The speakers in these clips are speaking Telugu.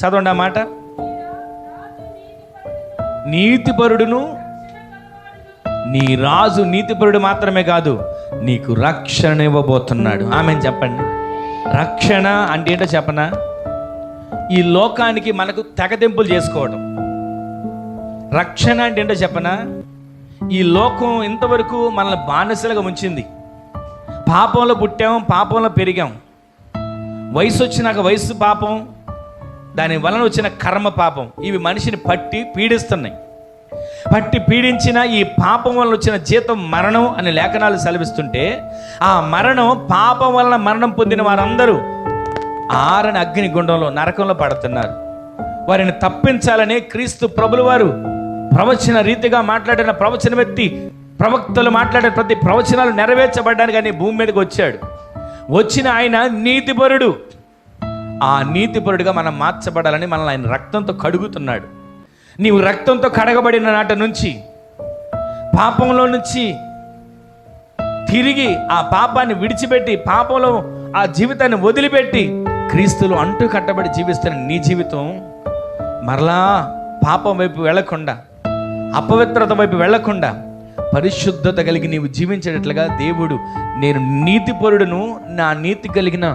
చదవండి ఆ మాట. నీతిపరుడును, నీ రాజు నీతిపరుడు మాత్రమే కాదు, నీకు రక్షణ ఇవ్వబోతున్నాడు. ఆమె చెప్పండి. రక్షణ అంటే ఏంటో చెప్పనా? ఈ లోకానికి మనకు తెగదెంపులు చేసుకోవడం. రక్షణ అంటే ఏంటో చెప్పనా? ఈ లోకం ఇంతవరకు మనల్ని బానిసలుగా ఉంచింది. పాపంలో పుట్టాం, పాపంలో పెరిగాం. వయసు వచ్చినాక వయసు పాపం, దాని వలన వచ్చిన కర్మ పాపం, ఇవి మనిషిని పట్టి పీడిస్తున్నాయి. పట్టి పీడించిన ఈ పాపం వలన వచ్చిన జీతం మరణం అని లేఖనాలు సెలవిస్తుంటే, ఆ మరణం, పాపం వలన మరణం పొందిన వారందరూ ఆరని అగ్ని గుండంలో, నరకంలో పడుతున్నారు. వారిని తప్పించాలని క్రీస్తు ప్రభులు వారు ప్రవచన రీతిగా మాట్లాడిన ప్రవచన వ్యక్తి, ప్రవక్తలు మాట్లాడిన ప్రతి ప్రవచనాలు నెరవేర్చబడ్డానికి అని భూమి మీదకి వచ్చాడు. వచ్చిన ఆయన నీతిపరుడు. ఆ నీతిపరుడుగా మనం మార్చబడాలని మనల్ని ఆయన రక్తంతో కడుగుతున్నాడు. నీవు రక్తంతో కడగబడిన నాటి నుంచి, పాపంలో నుంచి తిరిగి ఆ పాపాన్ని విడిచిపెట్టి, పాపంలో ఆ జీవితాన్ని వదిలిపెట్టి క్రీస్తులు అంటూ కట్టబడి జీవిస్తున్న నీ జీవితం మరలా పాపం వైపు వెళ్లకుండా, అపవిత్రత వైపు వెళ్లకుండా పరిశుద్ధత కలిగి నీవు జీవించేటట్లుగా దేవుడు, నేను నీతిపరుడును, నా నీతి కలిగిన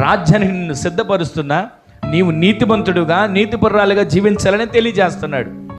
రాజ్యాన్ని నిన్ను సిద్ధపరుస్తున్నా, నీవు నీతిమంతుడుగా, నీతిపరురాలుగా జీవించాలని తెలియజేస్తున్నాడు.